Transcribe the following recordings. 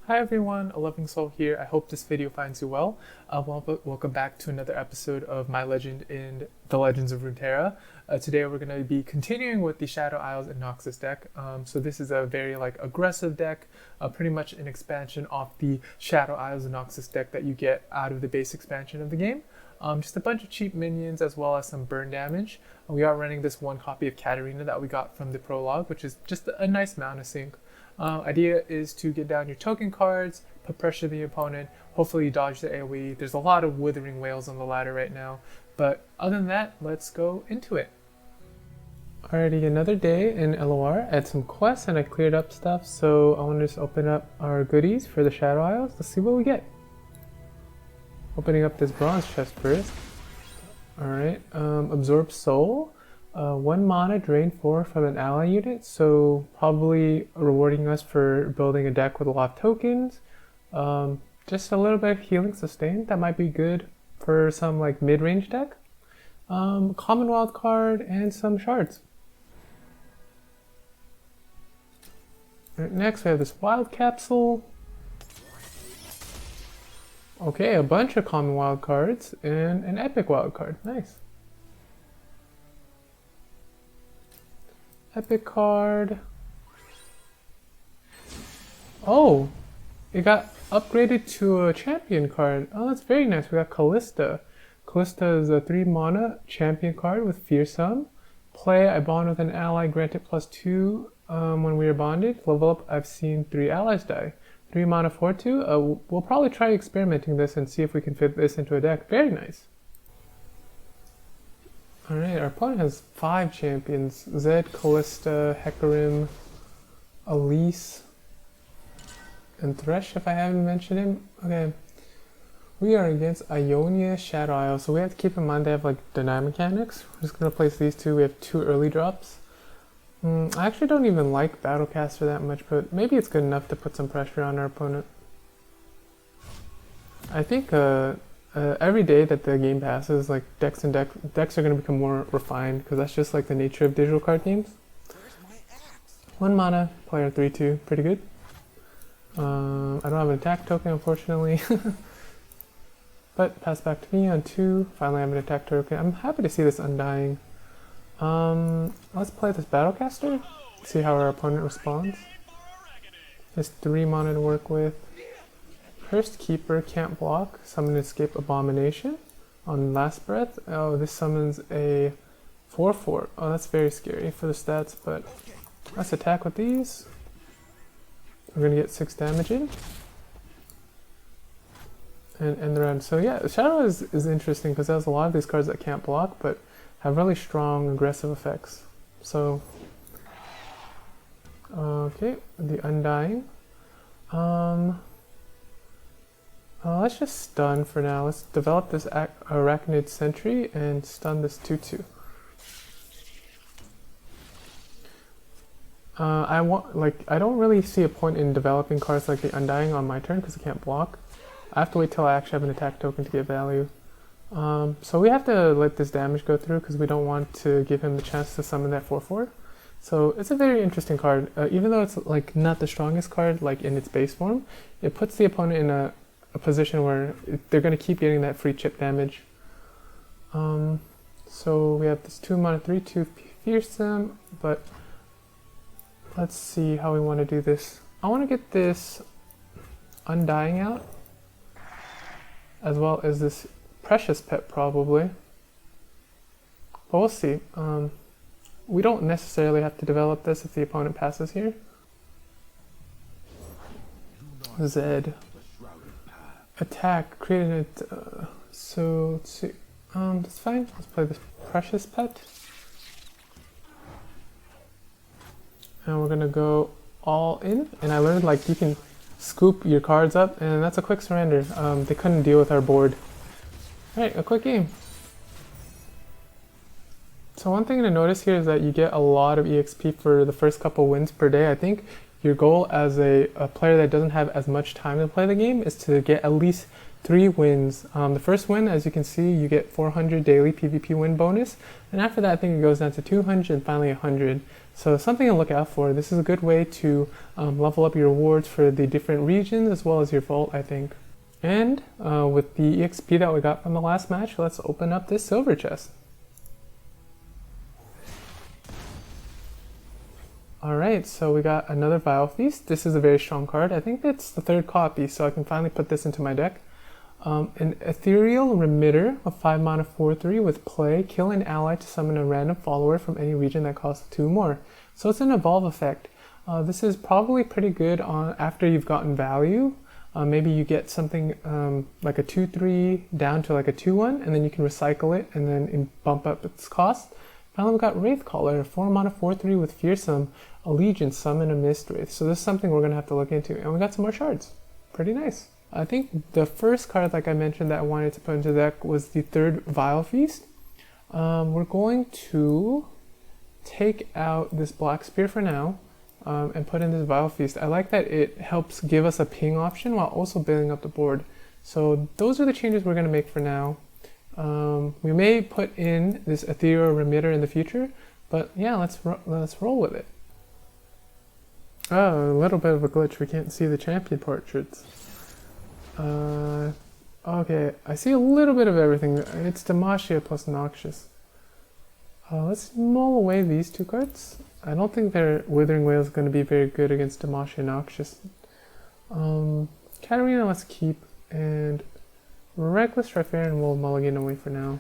Hi everyone, A Loving Soul here. I hope this video finds you well. Welcome back to another episode of My Legend in the Legends of Runeterra. Today we're going to be continuing with the Shadow Isles and Noxus deck. So this is a very aggressive deck, pretty much an expansion of the Shadow Isles and Noxus deck that you get out of the base expansion of the game. Just a bunch of cheap minions as well as some burn damage. We are running this one copy of Katarina that we got from the prologue, which is just a nice mana sync. Idea is to get down your token cards, put pressure on the opponent, hopefully you dodge the AoE. There's a lot of withering whales on the ladder right now, but other than that, let's go into it. Alrighty, another day in LOR. I had some quests and I cleared up stuff, so I want to just open up our goodies for the Shadow Isles. Let's see what we get. Opening up this bronze chest first. Alright, Absorb Soul. 1 mana, drain 4 from an ally unit, so probably rewarding us for building a deck with a lot of tokens. Just a little bit of healing sustain, that might be good for some mid-range deck. Common wild card and some shards. Right, next we have this wild capsule. Okay, a bunch of common wild cards and an epic wild card, nice. Epic card. Oh, it got upgraded to a champion card. Oh, that's very nice. We got Callista. Callista is a 3 mana champion card with Fearsome. Play, I bond with an ally, grant it +2 when we are bonded. Level up, I've seen 3 allies die. 3 mana 4/2. We'll probably try experimenting this and see if we can fit this into a deck. Very nice. Alright, our opponent has 5 champions. Zed, Callista, Hecarim, Elise, and Thresh if I haven't mentioned him. Okay. We are against Ionia Shadow Isle, so we have to keep in mind they have deny mechanics. We're just going to place these two. We have 2 early drops. I actually don't even like Battlecaster that much, but maybe it's good enough to put some pressure on our opponent. I think every day that the game passes, decks are going to become more refined, because that's just the nature of digital card games. 1 mana, player 3/2, pretty good. I don't have an attack token, unfortunately. But pass back to me on 2. Finally, I have an attack token. I'm happy to see this Undying. Let's play this Battlecaster, see how our opponent responds. There's 3 mana to work with. Cursed Keeper, can't block. Summon Escape Abomination on Last Breath. Oh, this summons a 4/4. Oh, that's very scary for the stats, but let's attack with these. We're going to get 6 damage in. And end the round. So yeah, Shadow is interesting because there's a lot of these cards that can't block, but have really strong aggressive effects. So, okay, the Undying. Let's just stun for now. Let's develop this Arachnid Sentry and stun this 2/2. I don't really see a point in developing cards like the Undying on my turn because I can't block. I have to wait till I actually have an attack token to get value. So we have to let this damage go through because we don't want to give him the chance to summon that 4/4. So it's a very interesting card. Even though it's not the strongest card in its base form, it puts the opponent in a position where they're going to keep getting that free chip damage. So we have this 2 mana 3/2 Fearsome, but let's see how we want to do this. I want to get this Undying out, as well as this Precious Pet probably. But we'll see. We don't necessarily have to develop this if the opponent passes here. Zed. Attack, creating it, so let's see, that's fine. Let's play this Precious Pet. And we're gonna go all in, and I learned you can scoop your cards up, and that's a quick surrender. They couldn't deal with our board. Alright, a quick game. So one thing to notice here is that you get a lot of EXP for the first couple wins per day. I think your goal as a player that doesn't have as much time to play the game is to get at least 3 wins. The first win, as you can see, you get 400 daily PvP win bonus, and after that I think it goes down to 200 and finally 100. So something to look out for. This is a good way to level up your rewards for the different regions as well as your vault, I think. And with the EXP that we got from the last match, let's open up this silver chest. Alright, so we got another Vile Feast. This is a very strong card. I think it's the 3rd copy, so I can finally put this into my deck. An Ethereal Remitter of 5 mana 4/3 with play. Kill an ally to summon a random follower from any region that costs 2 more. So it's an evolve effect. This is probably pretty good on after you've gotten value. Maybe you get something like a 2/3 down to like a 2/1, and then you can recycle it and then bump up its cost. Finally, we got Wraithcaller, 4 mana 4/3 with Fearsome Allegiance, summon a Mist Wraith. So this is something we're going to have to look into. And we got some more shards. Pretty nice. I think the first card, like I mentioned, that I wanted to put into the deck was the 3rd Vile Feast. We're going to take out this Black Spear for now and put in this Vile Feast. I like that it helps give us a ping option while also building up the board. So those are the changes we're going to make for now. We may put in this Ethereal Remitter in the future, but yeah, let's roll with it. Oh, a little bit of a glitch. We can't see the champion portraits. Okay, I see a little bit of everything. It's Demacia plus Noxus. Let's mull away these 2 cards. I don't think their Withering Wail is going to be very good against Demacia and Noxus. Katarina let's keep, and Reckless Farron will mulligan away for now.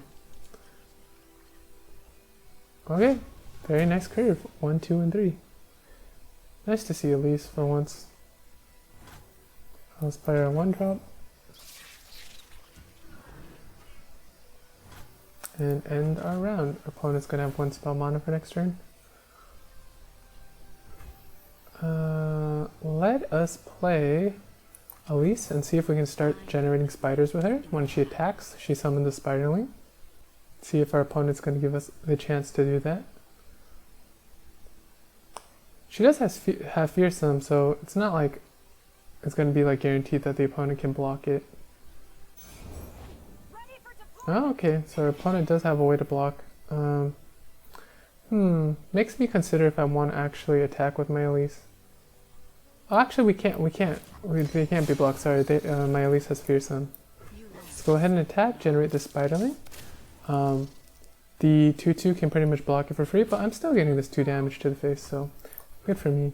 Okay, very nice curve. 1, 2, and 3. Nice to see Elise for once. Let's play our 1-drop. And end our round. Opponent's gonna have 1 spell mana for next turn. Let us play Elise and see if we can start generating spiders with her. When she attacks, she summons the spiderling. See if our opponent's gonna give us the chance to do that. She does have Fearsome, so it's not like it's gonna be like guaranteed that the opponent can block it. Oh, okay, so our opponent does have a way to block. Makes me consider if I want to actually attack with my Elise. Oh, actually we can't. They can't be blocked, sorry. My Elise has Fearsome. Let's go ahead and attack, generate the spiderling. The 2/2 can pretty much block it for free, but I'm still getting this 2 damage to the face, so good for me.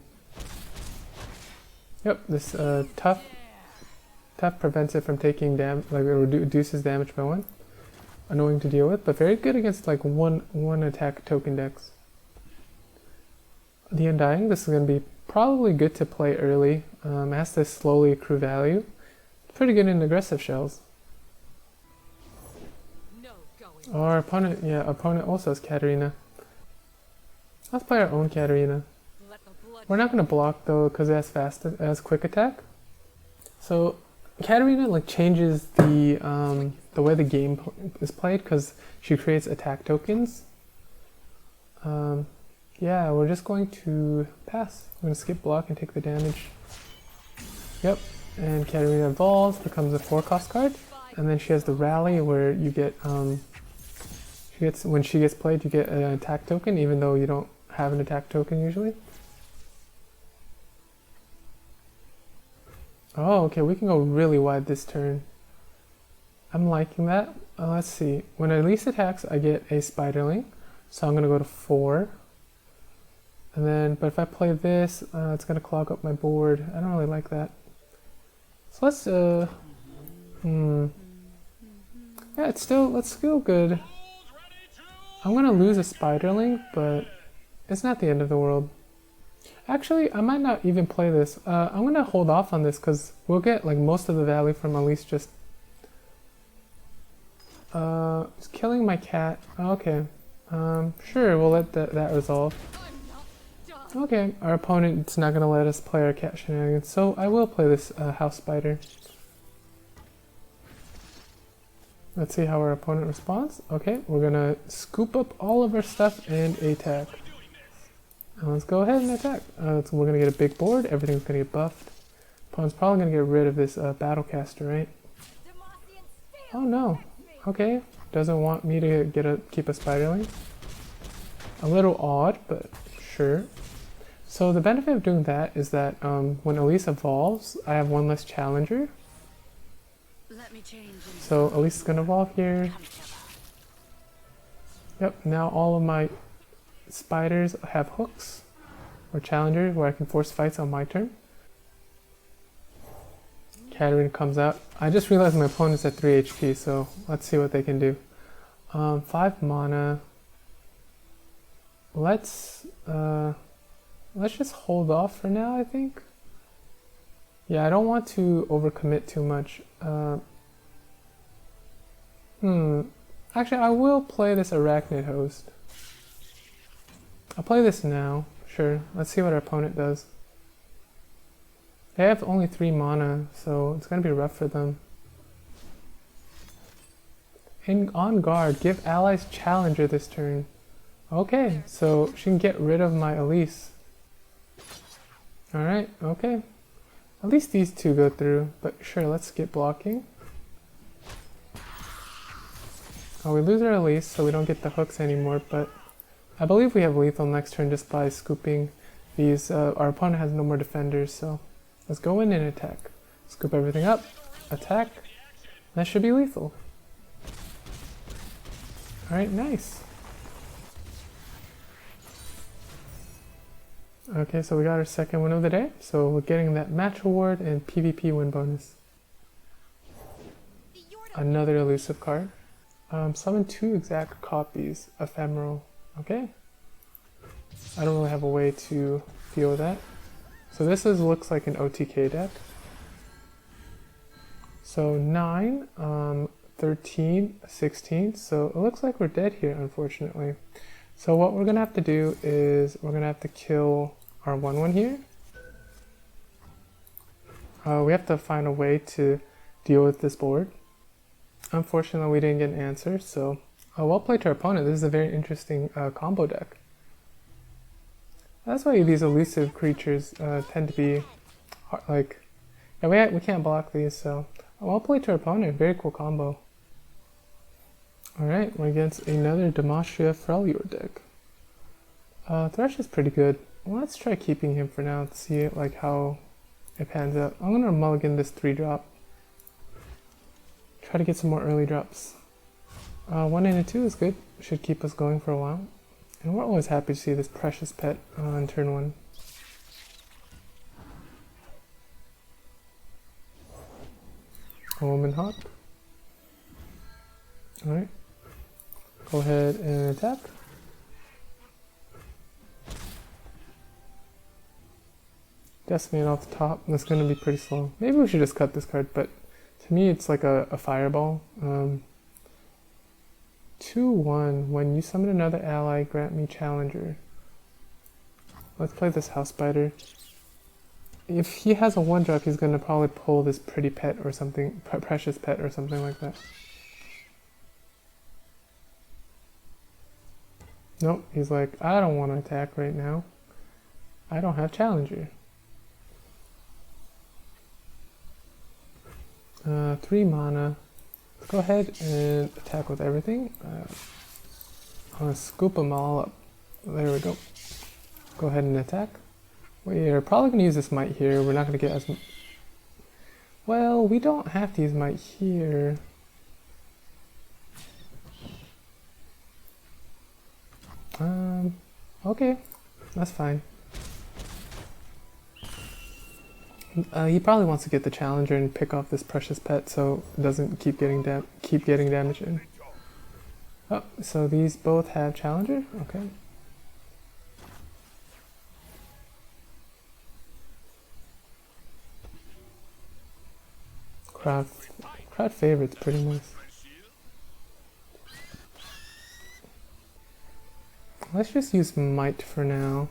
Yep, this tough prevents it from taking damage, like it reduces damage by 1. Annoying to deal with, but very good against like one attack token decks. The Undying, this is going to be probably good to play early. It has to slowly accrue value. Pretty good in aggressive shells. Our opponent also has Katarina. Let's play our own Katarina. We're not going to block though because it has quick attack. So Katarina like changes the way the game is played because she creates attack tokens. Yeah, we're just going to pass. I'm going to skip block and take the damage. Yep, and Katarina evolves, becomes a 4-cost card, and then she has the rally where you get when she gets played, you get an attack token, even though you don't have an attack token usually. Oh, okay, we can go really wide this turn. I'm liking that. Let's see. When Elise attacks, I get a spiderling, so I'm going to go to 4. And then, but if I play this, it's going to clog up my board. I don't really like that. So let's, yeah, it's still good. I'm going to lose a spiderling, but it's not the end of the world. Actually, I might not even play this. I'm going to hold off on this because we'll get like most of the value from Elise just killing my cat. Okay. Sure, we'll let that resolve. Okay, our opponent's not going to let us play our cat shenanigans, so I will play this house spider. Let's see how our opponent responds. Okay, we're going to scoop up all of our stuff and attack. And let's go ahead and attack. So we're going to get a big board, everything's going to get buffed. Opponent's probably going to get rid of this Battlecaster, right? Oh no. Okay. Doesn't want me to keep a spiderling. A little odd, but sure. So the benefit of doing that is that when Elise evolves, I have one less challenger. So Elise is gonna evolve here. Yep, now all of my spiders have hooks or challengers where I can force fights on my turn. Katarina comes out. I just realized my opponent's at 3 HP, so let's see what they can do. 5 mana. Let's just hold off for now, I think. Yeah, I don't want to overcommit too much. Actually, I will play this Arachnid Host. I'll play this now. Sure. Let's see what our opponent does. They have only 3 mana, so it's going to be rough for them. On guard, give allies challenger this turn. Okay, so she can get rid of my Elise. Alright, okay. At least these two go through, but sure, let's skip blocking. Oh, we lose our Elise, so we don't get the hooks anymore, but I believe we have lethal next turn just by scooping these. Our opponent has no more defenders, so let's go in and attack. Scoop everything up, attack. That should be lethal. Alright, nice. Okay, so we got our second win of the day, so we're getting that match award and PvP win bonus. Another elusive card. Summon 2 exact copies. Ephemeral. Okay. I don't really have a way to deal with that. So this looks like an OTK deck. So 9, 13, 16. So it looks like we're dead here, unfortunately. So what we're going to have to do is we're going to have to kill our 1/1 here. We have to find a way to deal with this board. Unfortunately, we didn't get an answer, so well played to our opponent. This is a very interesting combo deck. That's why these elusive creatures tend to be like, yeah, we can't block these, so well played to our opponent. Very cool combo. Alright, we're against another Demetria Freljord deck. Thresh is pretty good. Well, let's try keeping him for now to see like how it pans out. I'm gonna mulligan this 3-drop. Try to get some more early drops. 1 and a 2 is good. Should keep us going for a while. And we're always happy to see this precious pet on turn 1. Woman Hawk. Alright. Go ahead and attack. Decimate off the top. That's going to be pretty slow. Maybe we should just cut this card, but to me it's like a fireball. 2/1. When you summon another ally, grant me challenger. Let's play this house spider. If he has a 1-drop, he's going to probably pull this pretty pet or something, precious pet or something like that. Nope, he's like, I don't want to attack right now. I don't have challenger. 3 mana. Let's go ahead and attack with everything. I'm going to scoop them all up. There we go. Go ahead and attack. We're probably going to use this might here. We're not going to get as... Well, we don't have to use might here. Okay. That's fine. He probably wants to get the challenger and pick off this precious pet so it doesn't keep getting damage in. Oh, so these both have challenger? Okay. Crowd favorite's pretty nice. Let's just use might for now.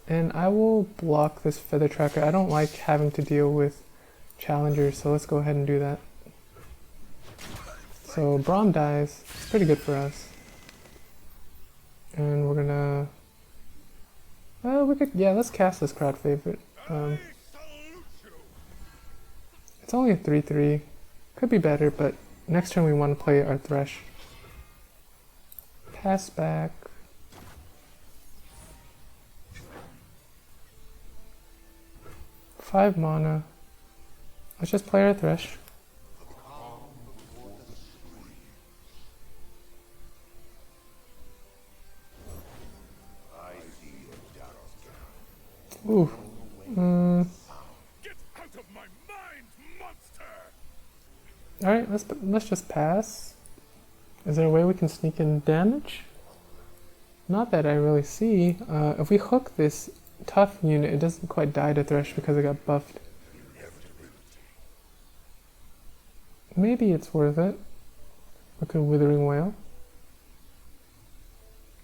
And I will block this feather tracker. I don't like having to deal with challengers, so let's go ahead and do that. So Braum dies. It's pretty good for us. And we're gonna... Well, we could... Yeah, let's cast this crowd favorite. It's only a 3/3. Could be better, but next turn we want to play our Thresh. Pass back. Five mana. Let's just play our Thresh. Ooh. Alright, let's just pass. Is there a way we can sneak in damage? Not that I really see. If we hook this tough unit, it doesn't quite die to Thresh because it got buffed. Maybe it's worth it. Look at Withering Wail.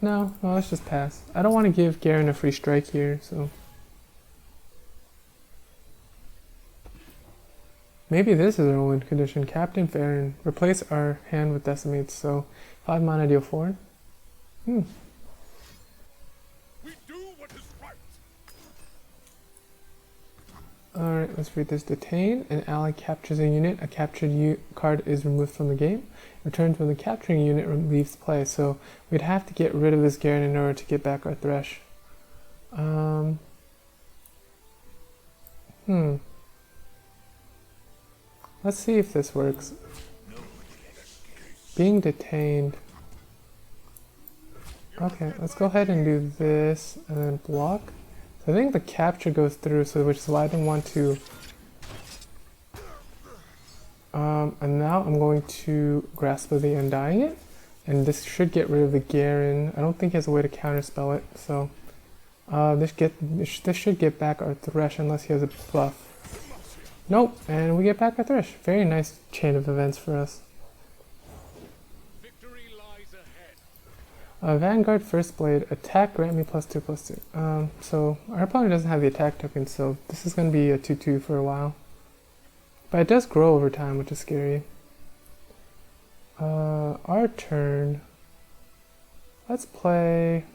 No, let's just pass. I don't want to give Garen a free strike here, so... Maybe this is our win condition. Captain Farron. Replace our hand with Decimates, so 5 mana deal 4. We do what is right. Alright, let's read this. Detain. An ally captures a unit. A captured card is removed from the game. Returns when the capturing unit leaves play. So we'd have to get rid of this Garen in order to get back our Thresh. Let's see if this works. Being detained. Okay, let's go ahead and do this and then block. So I think the capture goes through, so which is why I didn't want to. And now I'm going to Grasp of the Undying it. And this should get rid of the Garen. I don't think he has a way to counterspell it, so this should get back our Thresh unless he has a buff. Nope, and we get back our Thresh. Very nice chain of events for us. Victory lies ahead. Vanguard First Blade, attack grant me +2/+2. So our opponent doesn't have the attack token, so this is going to be a 2/2 for a while. But it does grow over time, which is scary. Our turn. Let's play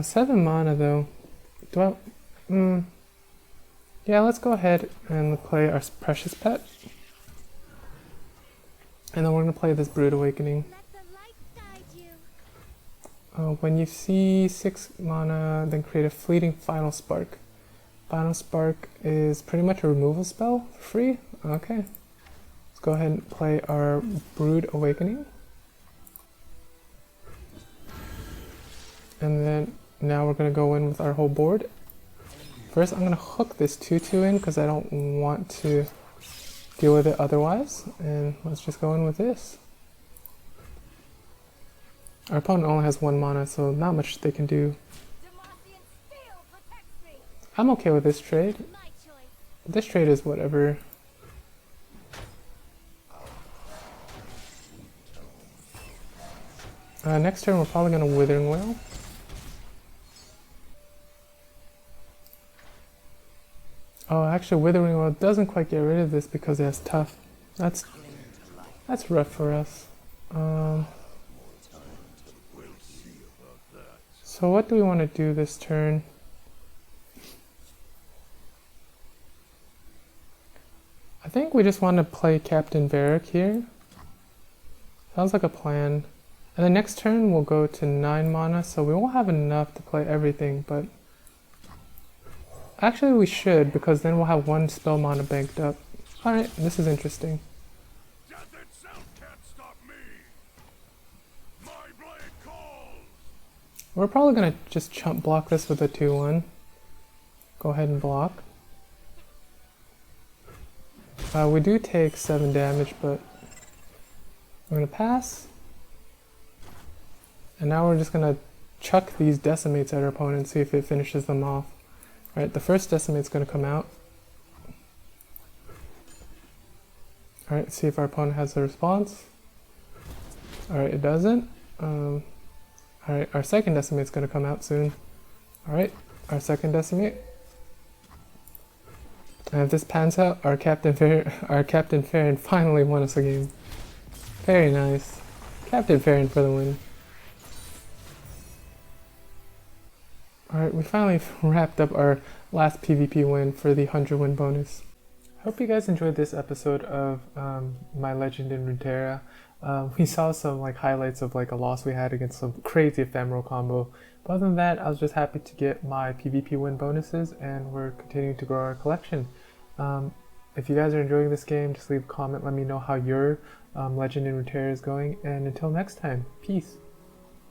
7 mana though. Do I? Yeah, let's go ahead and play our Precious Pet. And then we're going to play this Brood Awakening. When you see 6 mana, then create a fleeting Final Spark. Final Spark is pretty much a removal spell for free. Okay. Let's go ahead and play our Brood Awakening. And then now we're going to go in with our whole board. First, I'm going to hook this 2/2 in because I don't want to deal with it otherwise. And let's just go in with this. Our opponent only has 1 mana, so not much they can do. I'm okay with this trade. This trade is whatever. Next turn, we're probably going to Withering Wail. Oh, actually, Withering Wail doesn't quite get rid of this because it has Tough. That's rough for us. So what do we want to do this turn? I think we just want to play Captain Varric here. Sounds like a plan. And the next turn we'll go to 9 mana, so we won't have enough to play everything, but actually we should, because then we'll have 1 spell mana banked up. Alright, this is interesting. We're probably going to just chump block this with a 2/1. Go ahead and block. We do take 7 damage, but we're going to pass. And now we're just going to chuck these Decimates at our opponent and see if it finishes them off. Alright, the first Decimate's going to come out. Alright, see if our opponent has a response. Alright, it doesn't. Alright, our second Decimate's going to come out soon. Alright, our second Decimate. And if this pans out, our Captain Farron finally won us a game. Very nice. Captain Farron for the win. Alright, we finally wrapped up our last PvP win for the 100 win bonus. Hope you guys enjoyed this episode of My Legend in Runeterra. We saw some like highlights of like a loss we had against some crazy ephemeral combo. But other than that, I was just happy to get my PvP win bonuses, and we're continuing to grow our collection. If you guys are enjoying this game, just leave a comment, let me know how your Legend in Runeterra is going, and until next time, peace.